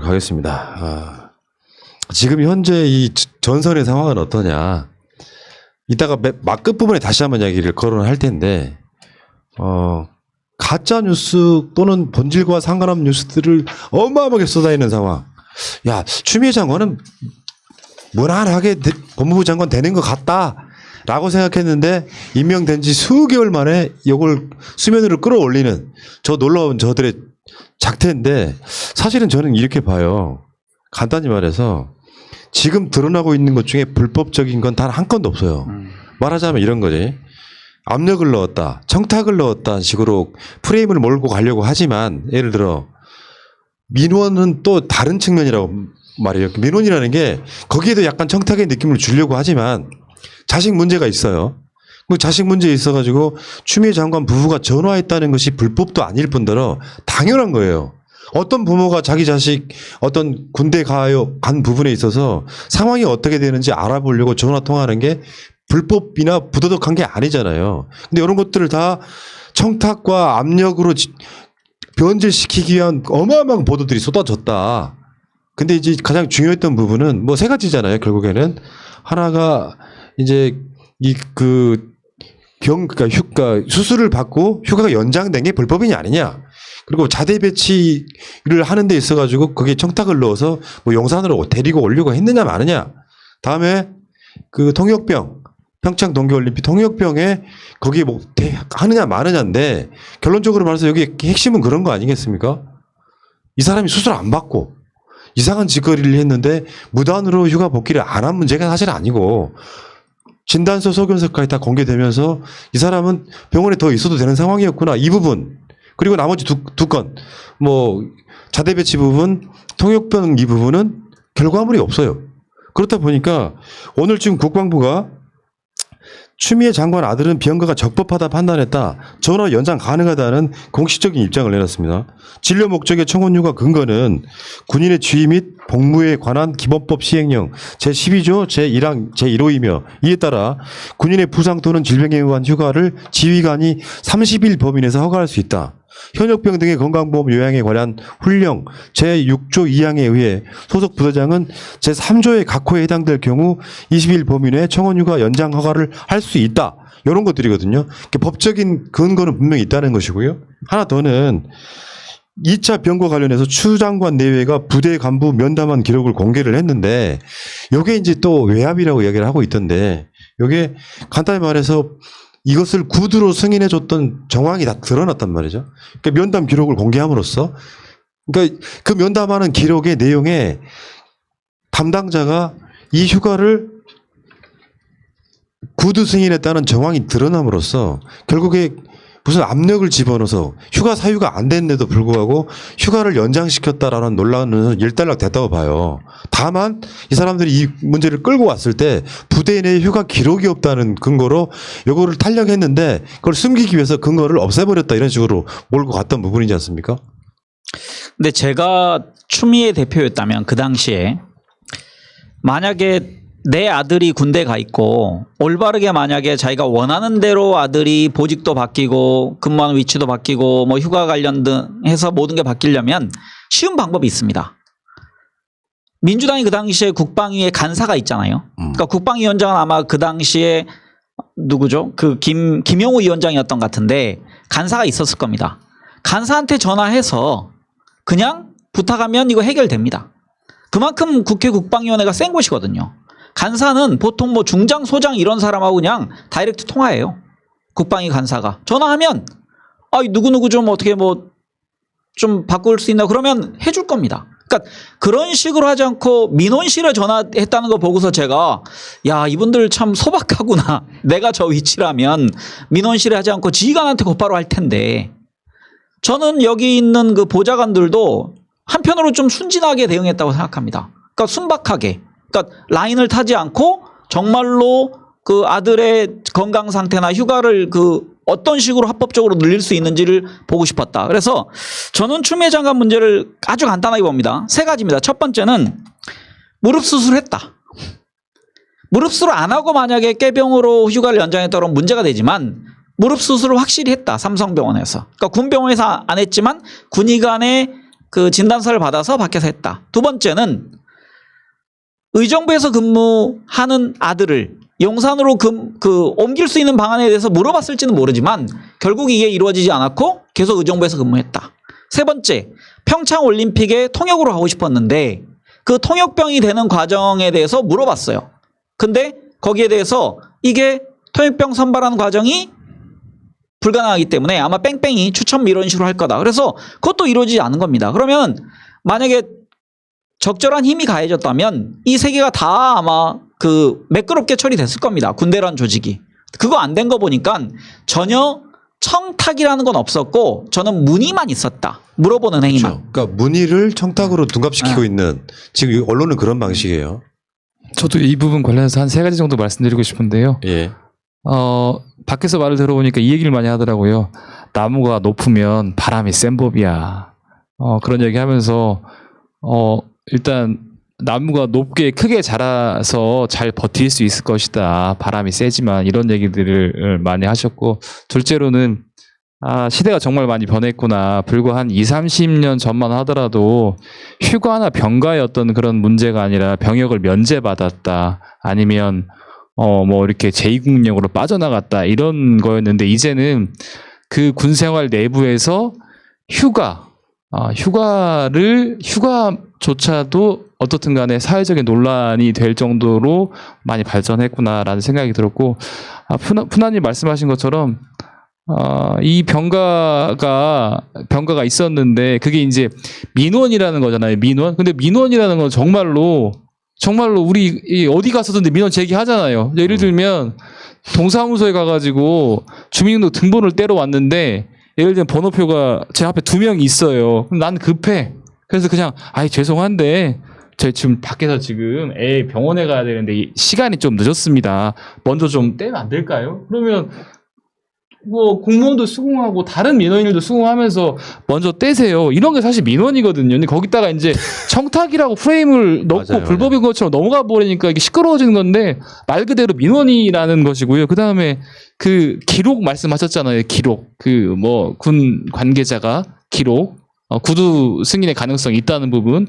가겠습니다. 지금 현재 이 전선의 상황은 어떠냐? 이따가 막 끝부분에 다시 한번 이야기를 거론할 텐데, 가짜 뉴스 또는 본질과 상관없는 뉴스들을 어마어마하게 쏟아내는 상황. 야, 추미애 장관은 무난하게 법무부 장관 되는 것 같다라고 생각했는데 임명된 지 수개월 만에 이걸 수면 위로 끌어올리는 저 놀라운 저들의 작태인데, 사실은 저는 이렇게 봐요. 간단히 말해서 지금 드러나고 있는 것 중에 불법적인 건 단 한 건도 없어요. 말하자면 이런 거지. 압력을 넣었다, 청탁을 넣었다 식으로 프레임을 몰고 가려고 하지만, 예를 들어 민원은 또 다른 측면이라고 말이에요. 민원이라는 게 거기에도 약간 청탁의 느낌을 주려고 하지만 자식 문제가 있어요. 그 자식 문제에 있어가지고 추미애 장관 부부가 전화했다는 것이 불법도 아닐 뿐더러 당연한 거예요. 어떤 부모가 자기 자식 어떤 군대 간 부분에 있어서 상황이 어떻게 되는지 알아보려고 전화 통화하는 게 불법이나 부도덕한 게 아니잖아요. 근데 이런 것들을 다 청탁과 압력으로 변질시키기 위한 어마어마한 보도들이 쏟아졌다. 근데 이제 가장 중요했던 부분은 뭐 세 가지잖아요. 결국에는 하나가 이제 그러니까 수술을 받고 휴가가 연장된 게 불법이냐 아니냐. 그리고 자대 배치를 하는 데 있어가지고 거기에 청탁을 넣어서 뭐 용산으로 데리고 오려고 했느냐 마느냐. 다음에 그 통역병, 평창 동계올림픽 통역병에 거기에 뭐 하느냐 마느냐인데, 결론적으로 말해서 여기 핵심은 그런 거 아니겠습니까? 이 사람이 수술 안 받고 이상한 짓거리를 했는데 무단으로 휴가 복귀를 안 한 문제가 사실 아니고, 진단서 소견서까지 다 공개되면서 이 사람은 병원에 더 있어도 되는 상황이었구나, 이 부분. 그리고 나머지 두 건, 뭐 자대 배치 부분, 통역병 이 부분은 결과물이 없어요. 그렇다 보니까 오늘 지금 국방부가 추미애 장관 아들은 비영가가 적법하다 판단했다, 전화 연장 가능하다는 공식적인 입장을 내놨습니다. 진료 목적의 청원유가 근거는 군인의 지휘 및 복무에 관한 기본법 시행령 제12조 제1항 제1호이며, 이에 따라 군인의 부상 또는 질병에 의한 휴가를 지휘관이 30일 범위 내에서 허가할 수 있다. 현역병 등의 건강보험 요양에 관한 훈령 제6조 2항에 의해 소속 부대장은 제3조의 각호에 해당될 경우 20일 범위 내에 청원휴가 연장 허가를 할 수 있다. 이런 것들이거든요. 법적인 근거는 분명히 있다는 것이고요. 하나 더는 2차 병과 관련해서 추 장관 내외가 부대 간부 면담한 기록을 공개를 했는데, 이게 이제 또 외압이라고 이야기를 하고 있던데, 이게 간단히 말해서 이것을 구두로 승인해줬던 정황이 다 드러났단 말이죠. 그러니까 면담 기록을 공개함으로써, 그러니까 그 면담하는 기록의 내용에 담당자가 이 휴가를 구두 승인했다는 정황이 드러남으로써 결국에 무슨 압력을 집어넣어서 휴가 사유가 안 됐는데도 불구하고 휴가를 연장시켰다라는 논란은 일단락 됐다고 봐요. 다만 이 사람들이 이 문제를 끌고 왔을 때 부대 내에 휴가 기록이 없다는 근거로 이거를 탄력했는데, 그걸 숨기기 위해서 근거를 없애버렸다, 이런 식으로 몰고 갔던 부분이지 않습니까? 근데 제가 추미애 대표였다면 그 당시에 만약에 내 아들이 군대 가 있고 올바르게 만약에 자기가 원하는 대로 아들이 보직도 바뀌고 근무하는 위치도 바뀌고 뭐 휴가 관련 등 해서 모든 게 바뀌려면 쉬운 방법이 있습니다. 민주당이 그 당시에 국방위에 간사가 있잖아요. 그러니까 국방위원장은 아마 그 당시에 누구죠? 그 김용우 위원장이었던 것 같은데 간사가 있었을 겁니다. 간사한테 전화해서 그냥 부탁하면 이거 해결됩니다. 그만큼 국회 국방위원회가 센 곳이거든요. 간사는 보통 뭐 중장, 소장 이런 사람하고 그냥 다이렉트 통화해요. 국방위 간사가. 전화하면 누구누구 좀 어떻게 뭐 좀 바꿀 수 있나 그러면 해줄 겁니다. 그러니까 그런 식으로 하지 않고 민원실에 전화했다는 거 보고서 제가 야, 이분들 참 소박하구나. 내가 저 위치라면 민원실에 하지 않고 지휘관한테 곧바로 할 텐데, 저는 여기 있는 그 보좌관들도 한편으로 좀 순진하게 대응했다고 생각합니다. 그러니까 순박하게. 그러니까 라인을 타지 않고 정말로 그 아들의 건강 상태나 휴가를 그 어떤 식으로 합법적으로 늘릴 수 있는지를 보고 싶었다. 그래서 저는 추미애 장관 문제를 아주 간단하게 봅니다. 세 가지입니다. 첫 번째는 무릎 수술했다. 무릎 수술 안 하고 만약에 깨병으로 휴가를 연장했다 그러면 문제가 되지만, 무릎 수술을 확실히 했다. 삼성병원에서. 그러니까 군병원에서 안 했지만 군의관의 그 진단서를 받아서 밖에서 했다. 두 번째는 의정부에서 근무하는 아들을 용산으로 옮길 수 있는 방안에 대해서 물어봤을지는 모르지만 결국 이게 이루어지지 않았고 계속 의정부에서 근무했다. 세 번째, 평창 올림픽에 통역으로 가고 싶었는데 그 통역병이 되는 과정에 대해서 물어봤어요. 근데 거기에 대해서 이게 통역병 선발하는 과정이 불가능하기 때문에 아마 뺑뺑이 추첨 이런 식으로 할 거다. 그래서 그것도 이루어지지 않은 겁니다. 그러면 만약에 적절한 힘이 가해졌다면 이 세 개가 다 아마 매끄럽게 처리됐을 겁니다. 군대란 조직이. 그거 안 된 거 보니까 전혀 청탁이라는 건 없었고 저는 문의만 있었다. 물어보는 행위만. 그렇죠. 그러니까 문의를 청탁으로 둔갑시키고 있는 지금 언론은 그런 방식이에요. 저도 이 부분 관련해서 한 3가지 정도 말씀드리고 싶은데요. 예. 밖에서 말을 들어보니까 이 얘기를 많이 하더라고요. 나무가 높으면 바람이 센 법이야. 그런 얘기 하면서, 일단, 나무가 높게 크게 자라서 잘 버틸 수 있을 것이다. 바람이 세지만 이런 얘기들을 많이 하셨고, 둘째로는, 시대가 정말 많이 변했구나. 불과 한 20, 30년 전만 하더라도 휴가나 병가의 어떤 그런 문제가 아니라 병역을 면제받았다. 아니면 뭐 이렇게 제2국력으로 빠져나갔다. 이런 거였는데 이제는 그 군생활 내부에서 휴가조차도 어떻든 간에 사회적인 논란이 될 정도로 많이 발전했구나라는 생각이 들었고, 푸나님 말씀하신 것처럼 이 병가가 있었는데 그게 이제 민원이라는 거잖아요. 민원. 근데 민원이라는 건 정말로 우리 어디 가서든 민원 제기하잖아요. 예를 들면 동사무소에 가가지고 주민등록 등본을 떼러 왔는데 예를 들면 번호표가 제 앞에 2명이 있어요. 그럼 난 급해. 그래서 그냥 죄송한데 저희 지금 밖에서 지금 애 병원에 가야 되는데 시간이 좀 늦었습니다. 먼저 좀 떼면 안 될까요? 그러면 뭐 공무원도 수긍하고 다른 민원인들도 수긍하면서 먼저 떼세요. 이런 게 사실 민원이거든요. 근데 거기다가 이제 청탁이라고 프레임을 넣고 맞아요, 불법인 것처럼 넘어가 버리니까 이게 시끄러워지는 건데 말 그대로 민원이라는 것이고요. 그 다음에 그 기록 말씀하셨잖아요. 기록. 뭐 군 관계자가 기록. 구두 승인의 가능성이 있다는 부분.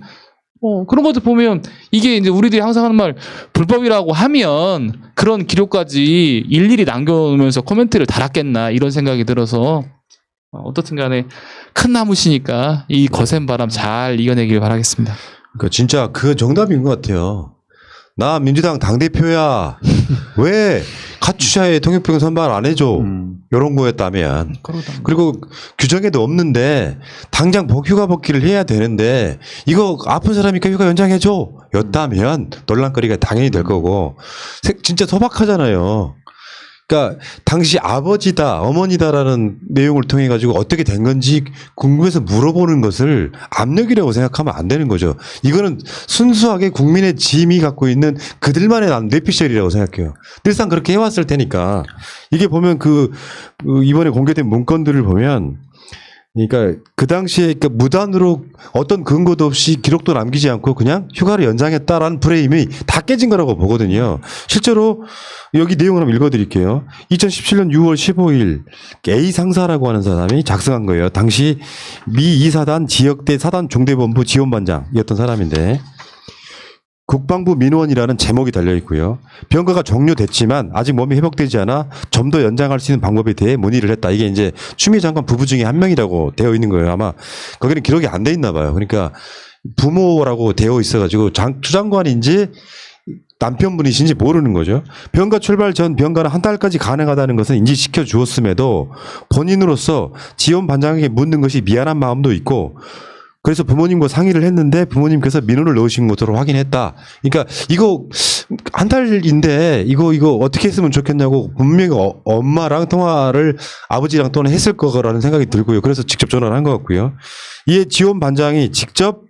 그런 것들 보면 이게 이제 우리들이 항상 하는 말 불법이라고 하면 그런 기록까지 일일이 남겨놓으면서 코멘트를 달았겠나 이런 생각이 들어서 어떻든 간에 큰 나무시니까 이 거센 바람 잘 이겨내길 바라겠습니다. 그러니까 진짜 그 정답인 것 같아요. 나 민주당 당대표야. 왜 카투샤에 통역병 선발 안 해줘? 이런 거였다면. 그리고 규정에도 없는데 당장 휴가 복귀를 해야 되는데 이거 아픈 사람이니까 휴가 연장해줘 였다면 논란거리가 당연히 될 거고 진짜 소박하잖아요. 그러니까 당시 아버지다 어머니다라는 내용을 통해 가지고 어떻게 된 건지 궁금해서 물어보는 것을 압력이라고 생각하면 안 되는 거죠. 이거는 순수하게 국민의 짐이 갖고 있는 그들만의 뇌피셜이라고 생각해요. 늘상 그렇게 해왔을 테니까 이게 보면 이번에 공개된 문건들을 보면 그러니까 그 당시에 무단으로 어떤 근거도 없이 기록도 남기지 않고 그냥 휴가를 연장했다라는 프레임이 다 깨진 거라고 보거든요. 실제로 여기 내용을 한번 읽어드릴게요. 2017년 6월 15일 A 상사라고 하는 사람이 작성한 거예요. 당시 미 2사단 지역대 사단 중대본부 지원반장이었던 사람인데 국방부 민원이라는 제목이 달려 있고요. 병가가 종료됐지만 아직 몸이 회복되지 않아 좀 더 연장할 수 있는 방법에 대해 문의를 했다. 이게 이제 추미애 장관 부부 중에 한 명이라고 되어 있는 거예요. 아마 거기는 기록이 안 돼 있나 봐요. 그러니까 부모라고 되어 있어가지고 추 장관인지 남편분이신지 모르는 거죠. 병가 출발 전 병가는 한 달까지 가능하다는 것은 인지시켜 주었음에도 본인으로서 지원 반장에게 묻는 것이 미안한 마음도 있고 그래서 부모님과 상의를 했는데 부모님께서 민원을 넣으신 것으로 확인했다. 그러니까 이거 한 달인데 이거 어떻게 했으면 좋겠냐고 분명히 엄마랑 통화를 아버지랑 또는 했을 거라는 생각이 들고요. 그래서 직접 전화를 한 것 같고요. 이에 지원 반장이 직접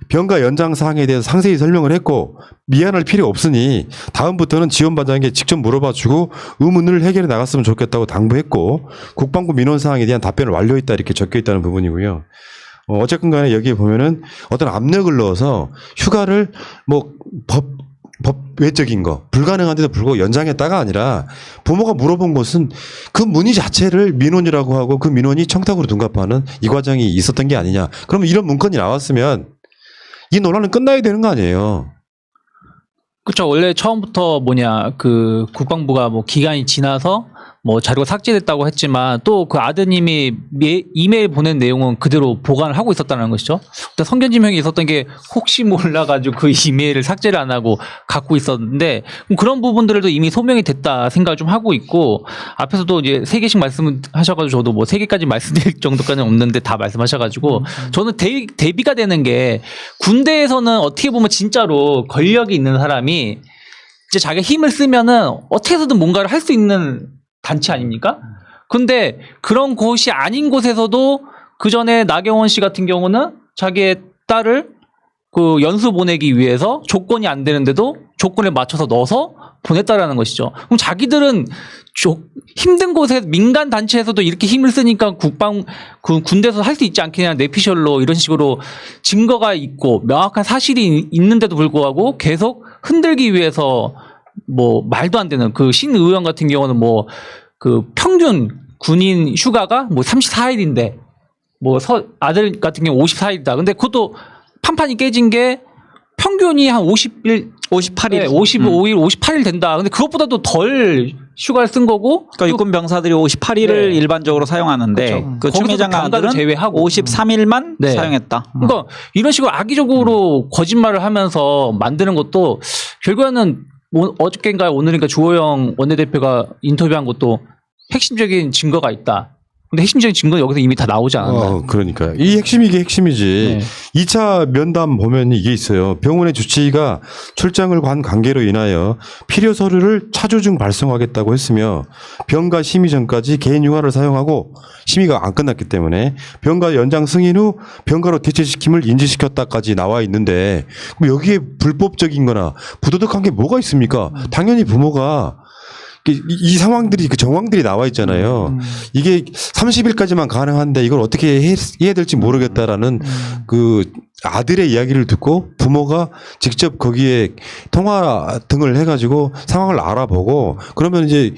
병가 연장 사항에 대해서 상세히 설명을 했고 미안할 필요 없으니 다음부터는 지원 반장에게 직접 물어봐주고 의문을 해결해 나갔으면 좋겠다고 당부했고 국방부 민원 사항에 대한 답변을 완료했다 이렇게 적혀 있다는 부분이고요. 어쨌건 간에 여기에 보면은 어떤 압력을 넣어서 휴가를 법 외적인 거 불가능한데도 불구하고 연장했다가 아니라 부모가 물어본 것은 그 문의 자체를 민원이라고 하고 그 민원이 청탁으로 둔갑하는 이 과정이 있었던 게 아니냐. 그러면 이런 문건이 나왔으면 이 논란은 끝나야 되는 거 아니에요. 그렇죠. 원래 처음부터 그 국방부가 뭐 기간이 지나서 뭐 자료가 삭제됐다고 했지만 또 그 아드님이 이메일 보낸 내용은 그대로 보관을 하고 있었다는 것이죠. 근데 성견지명이 있었던 게 혹시 몰라가지고 그 이메일을 삭제를 안 하고 갖고 있었는데 그런 부분들도 이미 소명이 됐다 생각을 좀 하고 있고 앞에서도 이제 3개씩 말씀하셔가지고 저도 뭐 3개까지 말씀드릴 정도까지는 없는데 다 말씀하셔가지고 저는 대비가 되는 게 군대에서는 어떻게 보면 진짜로 권력이 있는 사람이 이제 자기가 힘을 쓰면은 어떻게 해서든 뭔가를 할 수 있는 단체 아닙니까? 근데 그런 곳이 아닌 곳에서도 그 전에 나경원 씨 같은 경우는 자기의 딸을 그 연수 보내기 위해서 조건이 안 되는데도 조건을 맞춰서 넣어서 보냈다라는 것이죠. 그럼 자기들은 힘든 곳에 민간 단체에서도 이렇게 힘을 쓰니까 군대에서 할 수 있지 않겠냐 내피셜로 이런 식으로 증거가 있고 명확한 사실이 있는데도 불구하고 계속 흔들기 위해서 뭐 말도 안 되는 그 신 의원 같은 경우는 뭐 그 평균 군인 휴가가 뭐 34일인데 뭐 아들 같은 경우 54일이다. 근데 그것도 판판이 깨진 게 평균이 한 58일, 55일, 58일 된다. 근데 그것보다도 덜 휴가를 쓴 거고. 그러니까 육군 병사들이 58일을 네. 일반적으로 사용하는데 그렇죠. 그 추미애 장관들은 제외하고 53일만 네. 사용했다. 그러니까 이런 식으로 악의적으로 거짓말을 하면서 만드는 것도 결국에는 어저께인가 오늘인가 주호영 원내대표가 인터뷰한 것도 핵심적인 증거가 있다. 근데 핵심적인 증거는 여기서 이미 다 나오지 않았나요? 그러니까요. 이 핵심이 이게 핵심이지. 네. 2차 면담 보면 이게 있어요. 병원의 주치의가 출장을 간 관계로 인하여 필요 서류를 차주 중 발송하겠다고 했으며 병가 심의 전까지 개인 융화를 사용하고 심의가 안 끝났기 때문에 병가 연장 승인 후 병가로 대체시킴을 인지시켰다까지 나와 있는데 그럼 여기에 불법적인 거나 부도덕한 게 뭐가 있습니까? 당연히 부모가 이 상황들이 그 정황들이 나와 있잖아요. 이게 30일까지만 가능한데 이걸 어떻게 해야 될지 모르겠다라는 그 아들의 이야기를 듣고 부모가 직접 거기에 통화 등을 해가지고 상황을 알아보고 그러면 이제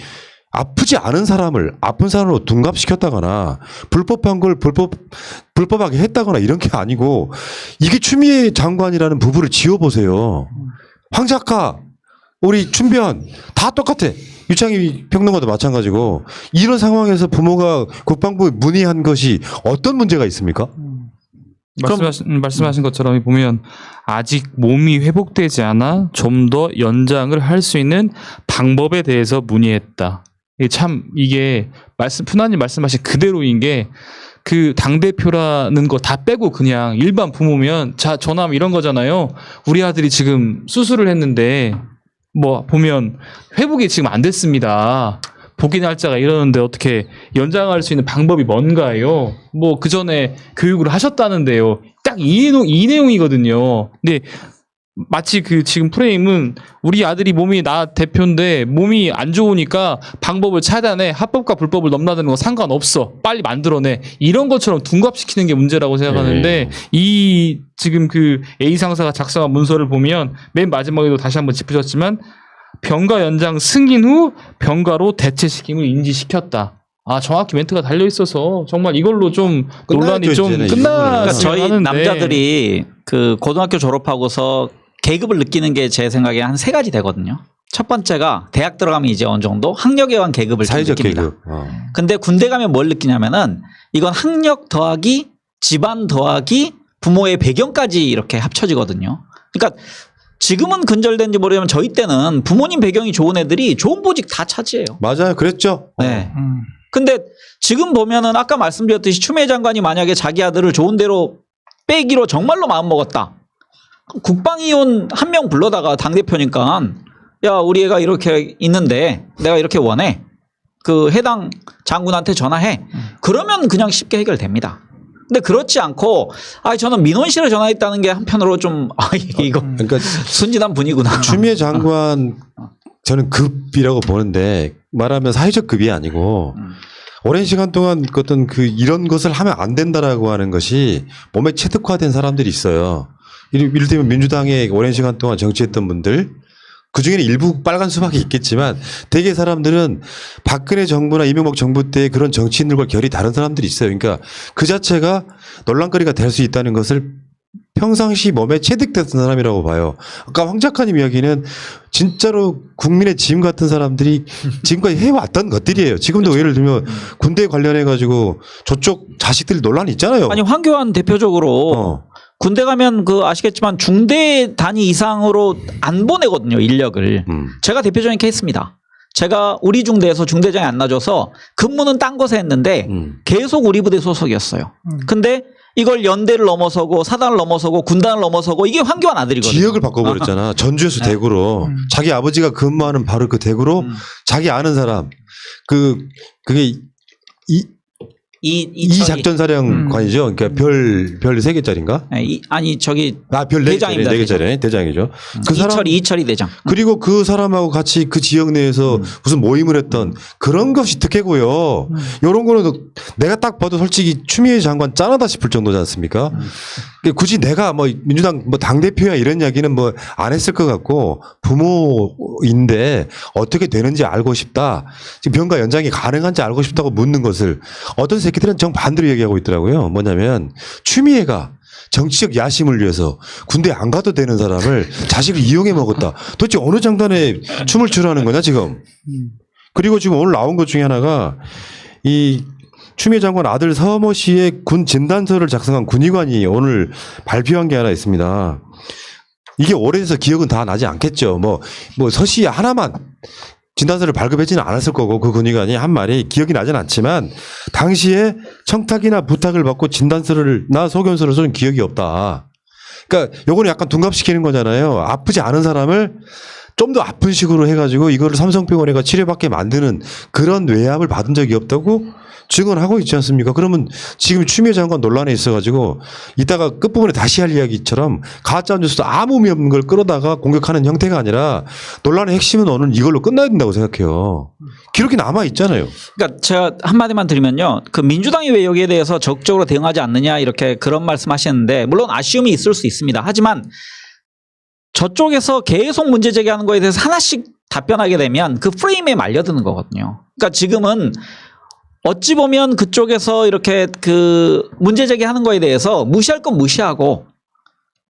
아프지 않은 사람을 아픈 사람으로 둔갑시켰다거나 불법한 걸 불법하게 했다거나 이런 게 아니고 이게 추미애 장관이라는 부부를 지어보세요. 황 작가, 우리 춘변 다 똑같아. 유창희 평론가도 마찬가지고 이런 상황에서 부모가 국방부에 문의한 것이 어떤 문제가 있습니까? 말씀하신 것처럼 보면 아직 몸이 회복되지 않아 좀 더 연장을 할 수 있는 방법에 대해서 문의했다. 이게 푸나님 말씀하신 그대로인 게 그 당대표라는 거 다 빼고 그냥 일반 부모면 전화하면 이런 거잖아요. 우리 아들이 지금 수술을 했는데 뭐 보면 회복이 지금 안 됐습니다. 복귀 날짜가 이러는데 어떻게 연장할 수 있는 방법이 뭔가요? 뭐 그 전에 교육을 하셨다는데요. 딱 이 내용이거든요. 근데 마치 그 지금 프레임은 우리 아들이 나 대표인데 몸이 안 좋으니까 방법을 차단해. 합법과 불법을 넘나드는 거 상관없어. 빨리 만들어내. 이런 것처럼 둔갑시키는 게 문제라고 생각하는데 이 지금 그 A 상사가 작성한 문서를 보면 맨 마지막에도 다시 한번 짚으셨지만 병가 연장 승인 후 병가로 대체시킴을 인지시켰다. 정확히 멘트가 달려 있어서 정말 이걸로 좀 논란이 좀 이제는. 그러니까 끝났으면 저희 하는데. 남자들이 그 고등학교 졸업하고서 계급을 느끼는 게 제 생각에 한 3가지 되거든요. 첫 번째가 대학 들어가면 이제 어느 정도 학력에 의한 계급을 사회적 느낍니다. 계급. 근데 군대 가면 뭘 느끼냐면은 이건 학력 더하기 집안 더하기 부모의 배경까지 이렇게 합쳐지거든요. 그러니까 지금은 근절된지 모르지만 저희 때는 부모님 배경이 좋은 애들이 좋은 보직 다 차지해요. 맞아요. 그랬죠. 네. 근데 지금 보면은 아까 말씀드렸듯이 추미애 장관이 만약에 자기 아들을 좋은 데로 빼기로 정말로 마음먹었다. 국방위원 한 명 불러다가 당대표니까 야 우리 애가 이렇게 있는데 내가 이렇게 원해. 그 해당 장군한테 전화해. 그러면 그냥 쉽게 해결됩니다. 근데 그렇지 않고 저는 민원실에 전화했다는 게 한편으로 좀 이거 그러니까 순진한 분이구나. 추미애 장관 저는 급이라고 보는데 말하면 사회적 급이 아니고 오랜 시간 동안 어떤 이런 것을 하면 안 된다라고 하는 것이 몸에 체득화된 사람들이 있어요. 이를테면 민주당에 오랜 시간 동안 정치했던 분들 그중에는 일부 빨간 수박이 있겠지만 대개 사람들은 박근혜 정부나 이명박 정부 때 그런 정치인들과 결이 다른 사람들이 있어요. 그러니까 그 자체가 논란거리가 될 수 있다는 것을 평상시 몸에 체득됐던 사람이라고 봐요. 아까 황 작가님 이야기는 진짜로 국민의 짐 같은 사람들이 지금까지 해왔던 것들이에요. 지금도 예를 들면 군대 관련해 가지고 저쪽 자식들 논란이 있잖아요. 아니 황교안 대표적으로 군대 가면 그 아시겠지만 중대 단위 이상으로 안 보내거든요, 인력을. 제가 대표적인 케이스입니다. 제가 우리 중대에서 중대장이 안 나줘서 근무는 딴 곳에 했는데 계속 우리 부대 소속이었어요. 근데 이걸 연대를 넘어서고 사단을 넘어서고 군단을 넘어서고 이게 황교안 아들이거든요. 지역을 바꿔버렸잖아. 전주에서 대구로. 자기 아버지가 근무하는 바로 그 대구로 자기 아는 사람. 그게 이 작전사령관이죠. 그러니까 별 3개짜리인가? 아니 저기 별 대장입니다. 4개짜리. 대장이죠. 그 사람 이철이 대장. 그리고 그 사람하고 같이 그 지역 내에서 무슨 모임을 했던 그런 것이 특혜고요. 이런 거는 내가 딱 봐도 솔직히 추미애 장관 짠하다 싶을 정도지 않습니까? 굳이 내가 뭐 민주당 뭐 당대표야 이런 이야기는 뭐 안 했을 것 같고 부모인데 어떻게 되는지 알고 싶다. 지금 병가 연장이 가능한지 알고 싶다고 묻는 것을 어떤 새끼들은 정반대로 얘기하고 있더라고요. 뭐냐면 추미애가 정치적 야심을 위해서 군대 안 가도 되는 사람을 자식을 이용해 먹었다. 도대체 어느 장단에 춤을 추라는 거냐 지금. 그리고 지금 오늘 나온 것 중에 하나가 이 추미애 장관 아들 서모 씨의 군 진단서를 작성한 군의관이 오늘 발표한 게 하나 있습니다. 이게 오래돼서 기억은 다 나지 않겠죠. 뭐 서씨 하나만 진단서를 발급하지는 않았을 거고 그 군의관이 한 말이 기억이 나진 않지만 당시에 청탁이나 부탁을 받고 진단서나 소견서를 써준 기억이 없다. 그러니까 요거는 약간 둔갑시키는 거잖아요. 아프지 않은 사람을 좀 더 아픈 식으로 해가지고 이거를 삼성병원에가 치료받게 만드는 그런 외압을 받은 적이 없다고 증언하고 있지 않습니까? 그러면 지금 추미애 장관 논란에 있어가지고 이따가 끝부분에 다시 할 이야기처럼 가짜뉴스도 아무 의미 없는 걸 끌어다가 공격하는 형태가 아니라 논란의 핵심은 오늘 이걸로 끝나야 된다고 생각해요. 기록이 남아 있잖아요. 그러니까 제가 한마디만 드리면요. 그 민주당이 왜 여기에 대해서 적극적으로 대응하지 않느냐 이렇게 그런 말씀하시는데 물론 아쉬움이 있을 수 있습니다. 하지만 저쪽에서 계속 문제 제기하는 거에 대해서 하나씩 답변하게 되면 그 프레임에 말려드는 거거든요. 그러니까 지금은 어찌 보면 그쪽에서 이렇게 그 문제 제기하는 거에 대해서 무시할 건 무시하고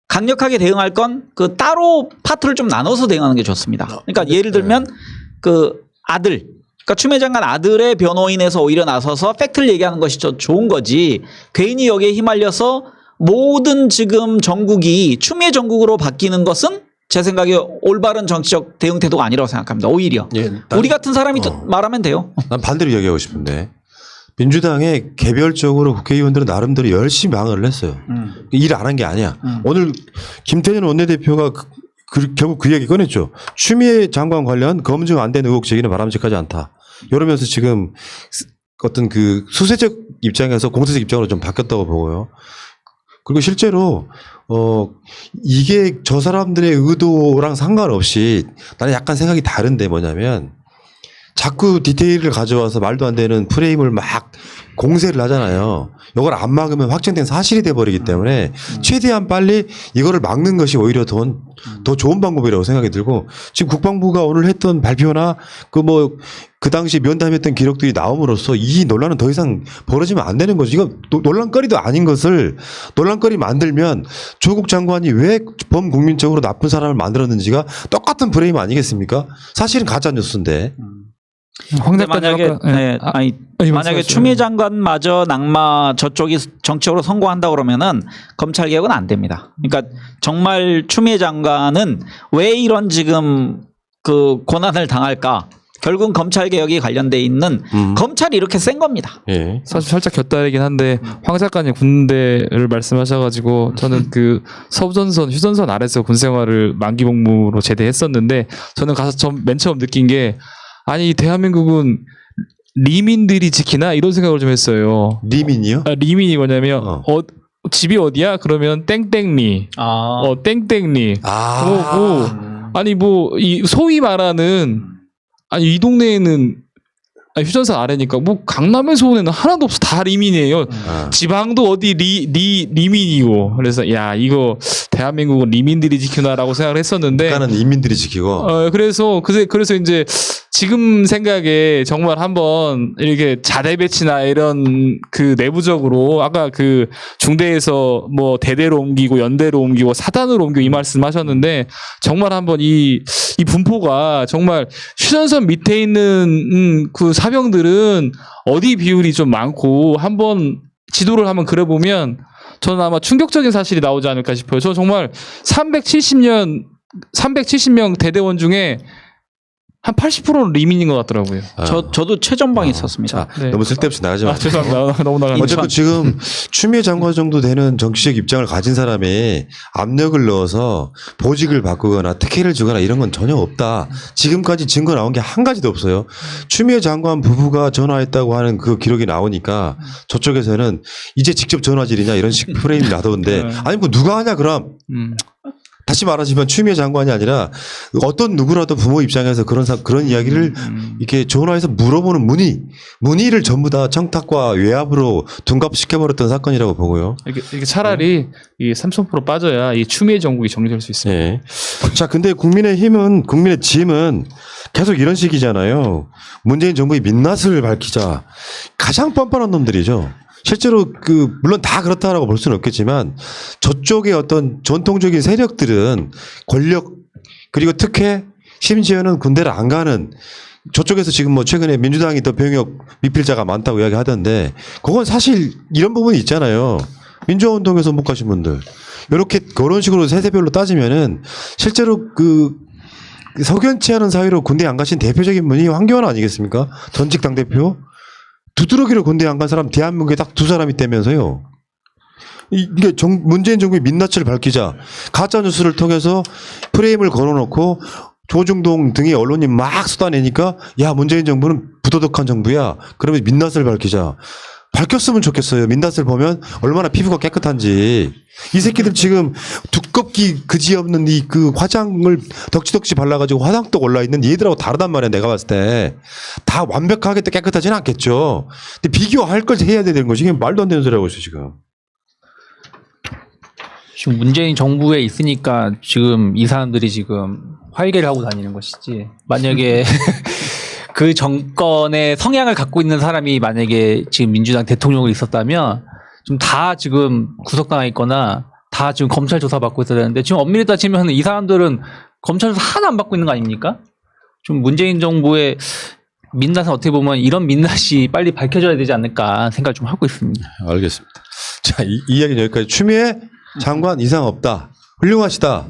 강력하게 대응할 건 그 따로 파트를 좀 나눠서 대응하는 게 좋습니다. 그러니까 예를 들면 그 아들, 그러니까 추미애 장관 아들의 변호인에서 오히려 나서서 팩트를 얘기하는 것이 더 좋은 거지 괜히 여기에 휘말려서 모든 지금 정국이 추미애 정국으로 바뀌는 것은 제 생각에 올바른 정치적 대응 태도가 아니라고 생각합니다. 오히려 우리 같은 사람이 말하면 돼요. 난 반대로 이야기하고 싶은데 민주당의 개별적으로 국회의원들은 나름대로 열심히 방어를 했어요. 일 안 한 게 아니야. 오늘 김태년 원내대표가 결국 그 얘기 꺼냈죠. 추미애 장관 관련 검증 안 된 의혹 제기는 바람직하지 않다. 이러면서 지금 어떤 그 수세적 입장에서 공세적 입장으로 좀 바뀌었다고 보고요. 그리고 실제로 이게 저 사람들의 의도랑 상관없이 나는 약간 생각이 다른데 뭐냐면 자꾸 디테일을 가져와서 말도 안 되는 프레임을 막 공세를 하잖아요. 이걸 안 막으면 확정된 사실이 돼버리기 때문에 최대한 빨리 이거를 막는 것이 오히려 더 좋은 방법이라고 생각이 들고 지금 국방부가 오늘 했던 발표나 그 당시 면담했던 기록들이 나옴으로써 이 논란은 더 이상 벌어지면 안 되는 거죠. 이거 논란거리도 아닌 것을 논란거리 만들면 조국 장관이 왜 범국민적으로 나쁜 사람을 만들었는지가 똑같은 프레임 아니겠습니까? 사실은 가짜뉴스인데. 황 근데 작가님 만약에 추미애 장관마저 낙마 저쪽이 정치적으로 성공한다 그러면은 검찰 개혁은 안 됩니다. 그러니까 정말 추미애 장관은 왜 이런 지금 그 고난을 당할까? 결국은 검찰 개혁이 관련돼 있는 검찰이 이렇게 센 겁니다. 예. 사실 살짝 곁다리긴 한데 황 작가님 군대를 말씀하셔가지고 저는 그 서부전선 휴전선 아래서 군 생활을 만기 복무로 제대했었는데 저는 가서 맨 처음 느낀 게 아니 대한민국은 리민들이 지키나 이런 생각을 좀 했어요. 리민이요? 리민이 뭐냐면 집이 어디야? 그러면 땡땡리. 땡땡리. 아니 이 소위 말하는 아니 이 동네에는 휴전선 아래니까 뭐 강남에서 온 애는 하나도 없어. 다 리민이에요. 아. 지방도 어디 리민이고. 그래서 야 이거 대한민국은 리민들이 지키나라고 생각을 했었는데. 국가는 인민들이 지키고. 그래서 이제 지금 생각에 정말 한번 이렇게 자대 배치나 이런 그 내부적으로 아까 그 중대에서 뭐 대대로 옮기고 연대로 옮기고 사단으로 옮기고 이 말씀하셨는데 정말 한번 이 분포가 정말 휴전선 밑에 있는 그 사병들은 어디 비율이 좀 많고 한번 지도를 한번 그려보면 저는 아마 충격적인 사실이 나오지 않을까 싶어요. 저 정말 370명 대대원 중에 한 80%는 리민인 것 같더라고요. 저도 최전방에 있었습니다. 네. 너무 쓸데없이 나가지 마. 죄송합니다. 너무 나가는 어쨌든 지금 추미애 장관 정도 되는 정치적 입장을 가진 사람이 압력을 넣어서 보직을 바꾸거나 특혜를 주거나 이런 건 전혀 없다. 지금까지 증거 나온 게 한 가지도 없어요. 추미애 장관 부부가 전화했다고 하는 그 기록이 나오니까 저쪽에서는 이제 직접 전화질이냐 이런 식 프레임이 나오는데 아니 뭐 누가 하냐 그럼. 다시 말하자면 추미애 장관이 아니라 어떤 누구라도 부모 입장에서 그런 이야기를 이렇게 전화해서 물어보는 문의를 전부 다 청탁과 외압으로 둔갑시켜버렸던 사건이라고 보고요. 이렇게 차라리 이 삼성포로 빠져야 이 추미애 정국이 정리될 수 있습니다. 네. 자, 근데 국민의 짐은 계속 이런 식이잖아요. 문재인 정부의 민낯을 밝히자. 가장 뻔뻔한 놈들이죠. 실제로 물론 다 그렇다라고 볼 수는 없겠지만 저쪽의 어떤 전통적인 세력들은 권력 그리고 특혜 심지어는 군대를 안 가는 저쪽에서 지금 뭐 최근에 민주당이 더 병역 미필자가 많다고 이야기하던데 그건 사실 이런 부분이 있잖아요. 민주화운동에서 못 가신 분들 이렇게 그런 식으로 세대별로 따지면은 실제로 석연치 않은 사회로 군대 안 가신 대표적인 분이 황교안 아니겠습니까? 전직 당대표. 두드러기로 군대 안 간 사람 대한민국에 딱 두 사람이 있다면서요. 이게 문재인 정부의 민낯을 밝히자 가짜 뉴스를 통해서 프레임을 걸어놓고 조중동 등의 언론이 막 쏟아내니까 야 문재인 정부는 부도덕한 정부야. 그러면 민낯을 밝히자. 밝혔으면 좋겠어요. 민낯을 보면 얼마나 피부가 깨끗한지. 이 새끼들 지금 두껍기 그지없는 화장을 덕지덕지 발라가지고 화장떡 올라있는 얘들하고 다르단 말이야. 내가 봤을 때. 다 완벽하게 깨끗하지는 않겠죠. 근데 비교할 걸 해야 되는 것이 이게 말도 안 되는 소리라고 있어요, 지금. 지금 문재인 정부에 있으니까 지금 이 사람들이 지금 활개를 하고 다니는 것이지. 만약에 그 정권의 성향을 갖고 있는 사람이 만약에 지금 민주당 대통령으로 있었다면 좀 다 지금 구속당하 있거나 다 지금 검찰 조사 받고 있어야 되는데 지금 엄밀히 따지면 이 사람들은 검찰 조사 하나 안 받고 있는 거 아닙니까? 좀 문재인 정부의 민낯은 어떻게 보면 이런 민낯이 빨리 밝혀져야 되지 않을까 생각을 좀 하고 있습니다. 알겠습니다. 자, 이 이야기는 여기까지. 추미애 장관 이상 없다. 훌륭하시다.